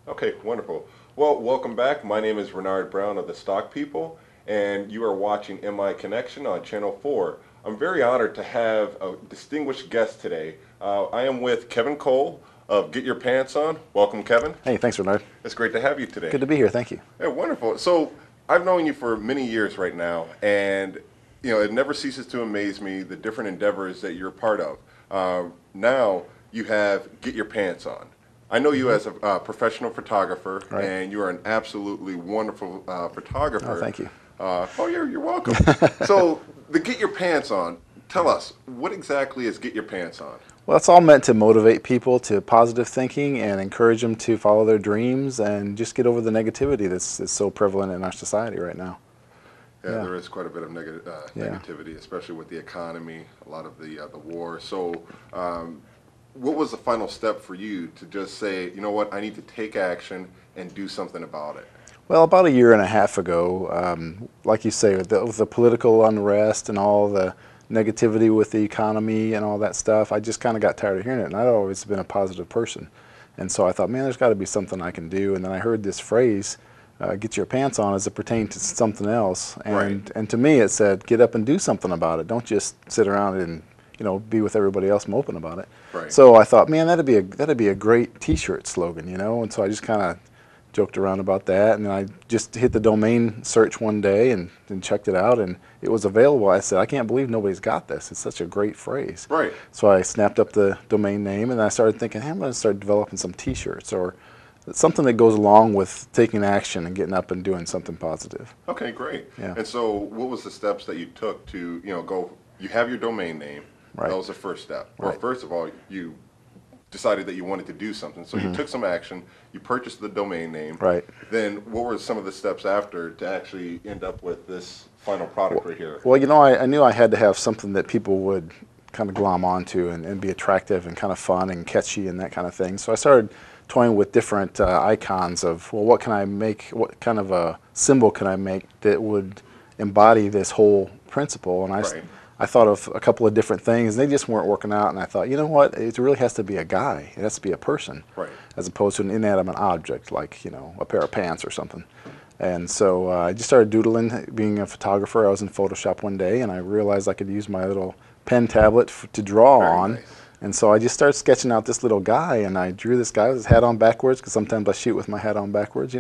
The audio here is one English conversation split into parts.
Okay, wonderful. Well, welcome back. My name is Renard Brown of the Stock People, and you are watching MI Connection on Channel 4. I'm very honored to have a distinguished guest today. I am with Kevin Cole of Get Your Pants On. Welcome, Kevin. Hey, thanks, Renard. It's great to have you today. Good to be here. Thank you. Yeah, wonderful. So I've known you for many years right now, and it never ceases to amaze me the different endeavors that you're a part of. Now you have Get Your Pants On. I know you as a professional photographer, Right. and you are an absolutely wonderful photographer. Oh, thank you. You're welcome. So the Get Your Pants On. Tell us, what exactly is Get Your Pants On? Well, it's all meant to motivate people to positive thinking and encourage them to follow their dreams and just get over the negativity that's so prevalent in our society right now. Yeah, Yeah. there is quite a bit of negativity, especially with the economy, a lot of the war. So, what was the final step for you to just say, you know what, I need to take action and do something about it? Well, about a year and a half ago, like you say, with the political unrest and all the negativity with the economy and all that stuff, I just kind of got tired of hearing it. And I'd always been a positive person. And so I thought, man, there's got to be something I can do. And then I heard this phrase, get your pants on, as it pertained to something else. And to me, it said, get up and do something about it. Don't just sit around and be with everybody else moping about it. Right. So I thought, man, that'd be a great T-shirt slogan, And so I just kind of joked around about that, and then I just hit the domain search one day and checked it out, and it was available. I said, I can't believe nobody's got this. It's such a great phrase. Right. So I snapped up the domain name, and I started thinking, hey, I'm going to start developing some T-shirts or something that goes along with taking action and getting up and doing something positive. Okay, great. Yeah. And so, what was the steps that you took to, go? You have your domain name. Right. That was the first step. Right. Well, first of all, you decided that you wanted to do something, so you took some action. You purchased the domain name. Right. Then, what were some of the steps after to actually end up with this final product right here? Well, I knew I had to have something that people would kind of glom onto and be attractive and kind of fun and catchy and that kind of thing. So I started toying with different icons of, well, what can I make? What kind of a symbol can I make that would embody this whole principle? And I thought of a couple of different things, and they just weren't working out. And I thought, you know what? It really has to be a guy. It has to be a person, Right. as opposed to an inanimate object like a pair of pants or something. And so I just started doodling. Being a photographer, I was in Photoshop one day, and I realized I could use my little pen tablet to draw on. Nice. And so I just started sketching out this little guy, and I drew this guy with his hat on backwards, because sometimes I shoot with my hat on backwards,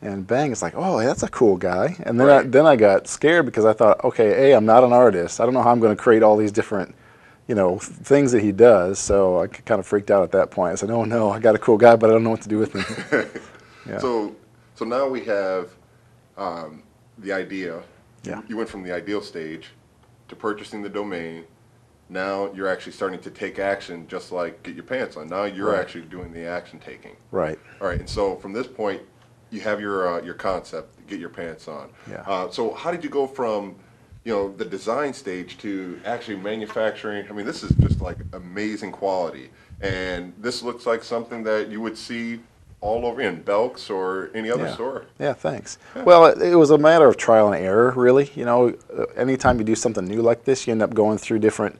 and bang, it's like, oh, that's a cool guy. And then I got scared, because I thought, okay, I'm not an artist. I don't know how I'm going to create all these different, things that he does. So I kind of freaked out at that point. I said, oh no, I got a cool guy, but I don't know what to do with him. Yeah. So now we have the idea. Yeah. You went from the ideal stage to purchasing the domain. Now you're actually starting to take action, just like Get Your Pants On. Now you're actually doing the action taking. Right. All right. And so from this point, you have your concept, Get Your Pants On. Yeah. So how did you go from the design stage to actually manufacturing? I mean, this is just like amazing quality, and this looks like something that you would see all over in Belk's or any other store. Yeah, thanks. Yeah. Well, it was a matter of trial and error, really. Anytime you do something new like this, you end up going through different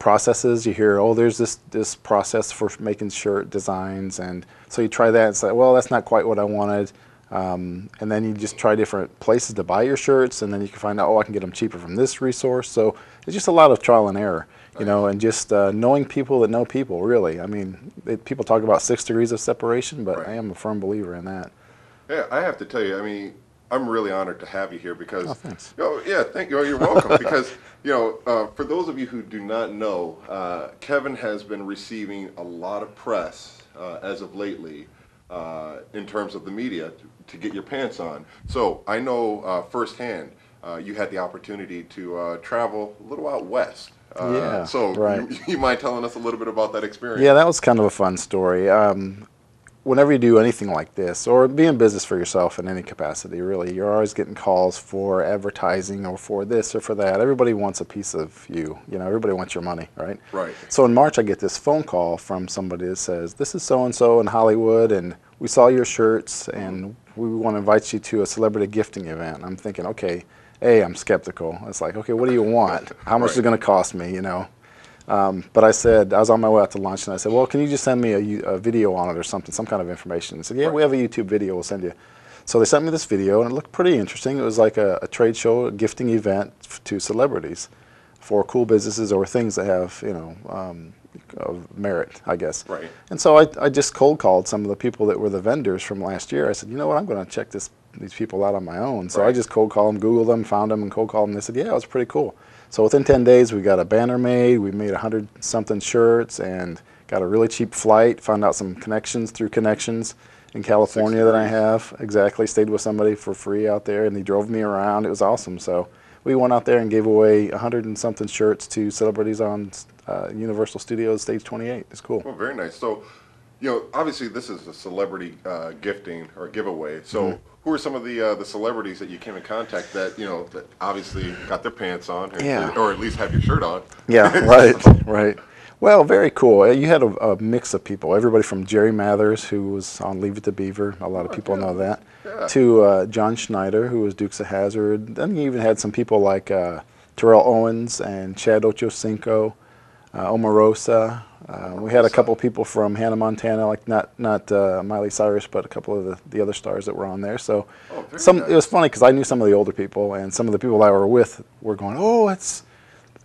processes. You hear, oh, there's this process for making shirt designs, and so you try that and say, well, that's not quite what I wanted. And then you just try different places to buy your shirts, and then you can find out, oh, I can get them cheaper from this resource. So it's just a lot of trial and error, and just knowing people that know people, really. I mean, people talk about 6 degrees of separation, but I am a firm believer in that. Yeah, I have to tell you, I mean, I'm really honored to have you here because, oh, thanks. Thank you. You're welcome. Because, for those of you who do not know, Kevin has been receiving a lot of press as of lately in terms of the media to Get Your Pants On. So I know firsthand you had the opportunity to travel a little out west. So you mind telling us a little bit about that experience? Yeah, that was kind of a fun story. Whenever you do anything like this, or be in business for yourself in any capacity, really, you're always getting calls for advertising or for this or for that. Everybody wants a piece of you. Everybody wants your money, right? Right. So in March, I get this phone call from somebody that says, this is so-and-so in Hollywood, and we saw your shirts, and we want to invite you to a celebrity gifting event. And I'm thinking, okay, I'm skeptical. It's like, okay, what do you want? How much is it going to cost me, But I said, I was on my way out to lunch, and I said, well, can you just send me a video on it or something, some kind of information? They said, yeah, Right. we have a YouTube video, we'll send you. So they sent me this video, and it looked pretty interesting. It was like a trade show, a gifting event to celebrities for cool businesses or things that have, of merit, I guess. Right. And so I just cold called some of the people that were the vendors from last year. I said, you know what, I'm going to check these people out on my own. So I Right. just cold called them, Googled them, found them, and cold called them. They said, yeah, it was pretty cool. So within 10 days, we got a banner made. We made 100-something shirts and got a really cheap flight. Found out some connections through connections in California that I have. Exactly. Stayed with somebody for free out there, and they drove me around. It was awesome. So we went out there and gave away 100-something shirts to celebrities on Universal Studios Stage 28. It's cool. Well, very nice. So, obviously this is a celebrity gifting or giveaway. So, who are some of the celebrities that you came in contact that that obviously got their pants on, or at least have your shirt on? Yeah, right, right. Well, very cool. You had a mix of people. Everybody from Jerry Mathers, who was on Leave It to Beaver. A lot of people know that. Yeah. To John Schneider, who was Dukes of Hazzard. Then you even had some people like Terrell Owens and Chad Ochocinco, Omarosa. We had a couple people from Hannah Montana, like not Miley Cyrus, but a couple of the other stars that were on there. So very nice. It was funny because I knew some of the older people, and some of the people I were with were going, "Oh, it's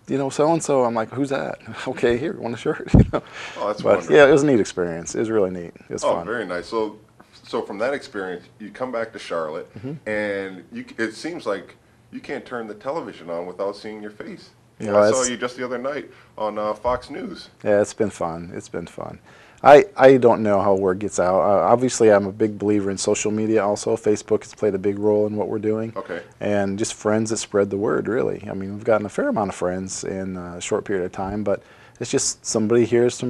so and so." I'm like, "Who's that?" Okay, here, want a shirt? Oh, that's But wonderful. yeah, it was a neat experience. It was really neat. It was fun. Very nice. So from that experience, you come back to Charlotte, and it seems like you can't turn the television on without seeing your face. Yeah, I saw you just the other night on Fox News. Yeah, it's been fun. It's been fun. I don't know how word gets out. Obviously, I'm a big believer in social media also. Facebook has played a big role in what we're doing. Okay. And just friends that spread the word, really. I mean, we've gotten a fair amount of friends in a short period of time, but it's just somebody hears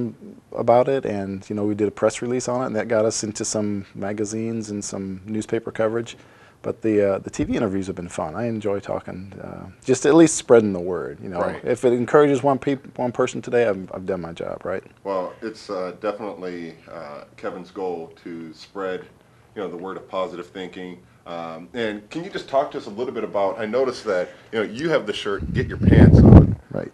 about it, and we did a press release on it, and that got us into some magazines and some newspaper coverage. But the TV interviews have been fun. I enjoy talking, just at least spreading the word. Right. If it encourages one person today, I've done my job, right? Well, it's definitely Kevin's goal to spread, the word of positive thinking. And can you just talk to us a little bit about? I noticed that you have the shirt "Get Your Pants On," Right.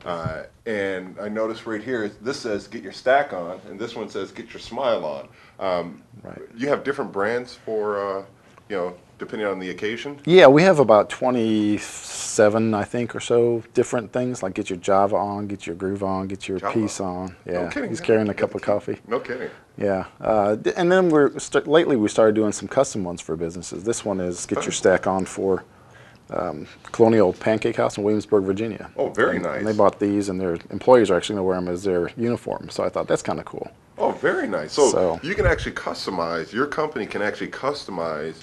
and I noticed right here this says "Get Your Stack On," and this one says "Get Your Smile On." Right. You have different brands for depending on the occasion. Yeah, we have about 27, I think, or so different things, like get your Java on, get your groove on, get your Java? peace on. Yeah, No kidding. he's carrying a cup of coffee. No kidding. Yeah, and then lately we started doing some custom ones for businesses. This one is get your stack on for Colonial Pancake House in Williamsburg, Virginia. Oh, very nice. And they bought these, and their employees are actually going to wear them as their uniform. So I thought that's kind of cool. Oh, very nice. So So- you can actually customize, your company can actually customize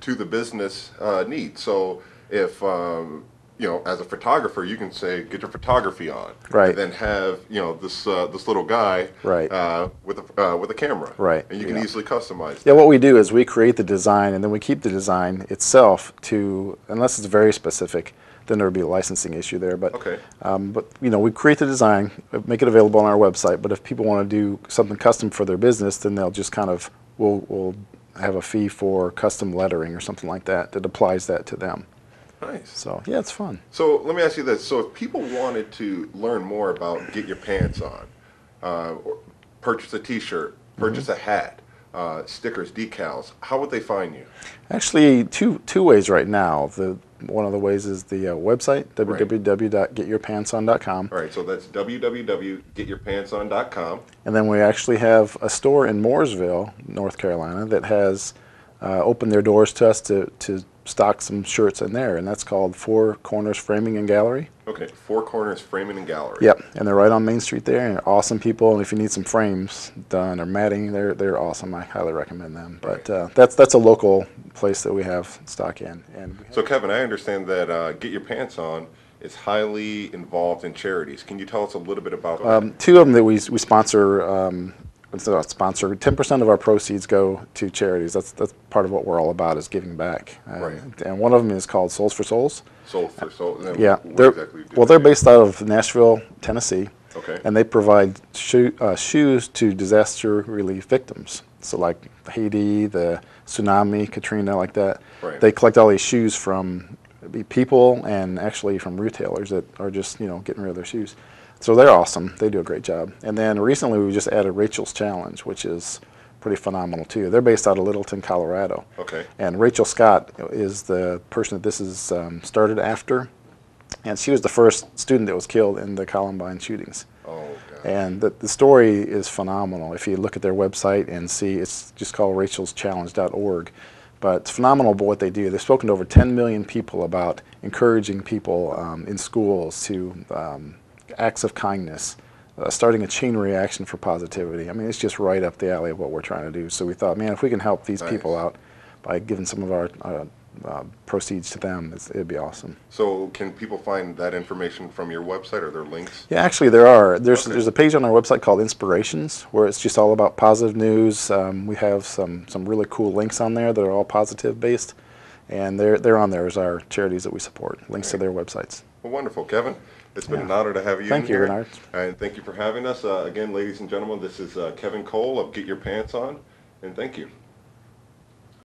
to the business needs. So if, as a photographer, you can say, get your photography on. Right. And then have, this little guy Right. with a camera. Right, And you can yeah. easily customize Yeah, that. what we do is we create the design, and then we keep the design itself to, unless it's very specific, then there would be a licensing issue there. But Okay. we create the design, make it available on our website. But if people want to do something custom for their business, then they'll just we'll have a fee for custom lettering or something like that applies that to them. Nice. So yeah, it's fun. So let me ask you this. So if people wanted to learn more about Get Your Pants On, or purchase a T-shirt, purchase a hat, stickers, decals, how would they find you? Actually, two ways right now. One of the ways is the website, Right. www.getyourpantson.com. All right, so that's www.getyourpantson.com. And then we actually have a store in Mooresville, North Carolina, that has opened their doors to us to stock some shirts in there, and that's called Four Corners Framing and Gallery. Okay, Four Corners Framing and Gallery. Yep, and they're right on Main Street there, and they're awesome people. And if you need some frames done or matting, they're awesome. I highly recommend them. But that's a local place that we have stock in. And So Kevin, I understand that Get Your Pants On is highly involved in charities. Can you tell us a little bit about that? two of them that we sponsor. It's not a sponsor. 10% of our proceeds go to charities. That's part of what we're all about, is giving back. Right. And one of them is called Souls for Souls. Soul for Soul. Yeah, What they're exactly do they're they do? based out of Nashville, Tennessee. Okay. And they provide shoes to disaster relief victims. So like Haiti, the tsunami, Katrina, like that. Right. They collect all these shoes from people and actually from retailers that are just getting rid of their shoes. So they're awesome. They do a great job. And then recently we just added Rachel's Challenge, which is pretty phenomenal too. They're based out of Littleton, Colorado. Okay. And Rachel Scott is the person that this is started after. And she was the first student that was killed in the Columbine shootings. Oh, God. And the story is phenomenal. If you look at their website and see, it's just called rachelschallenge.org. But it's phenomenal what they do. They've spoken to over 10 million people about encouraging people in schools to acts of kindness, starting a chain reaction for positivity. I mean, it's just right up the alley of what we're trying to do. So we thought, man, if we can help these people out by giving some of our proceeds to them, it'd be awesome. So can people find that information from your website? Are there links? Yeah, actually there are. There's a page on our website called Inspirations where it's just all about positive news. We have some really cool links on there that are all positive based, and they're on there as our charities that we support. Links to their websites. Well, wonderful, Kevin. It's been an honor to have you Thank in you, here. Renard. And thank you for having us. Again, ladies and gentlemen, this is Kevin Cole of Get Your Pants On, and thank you.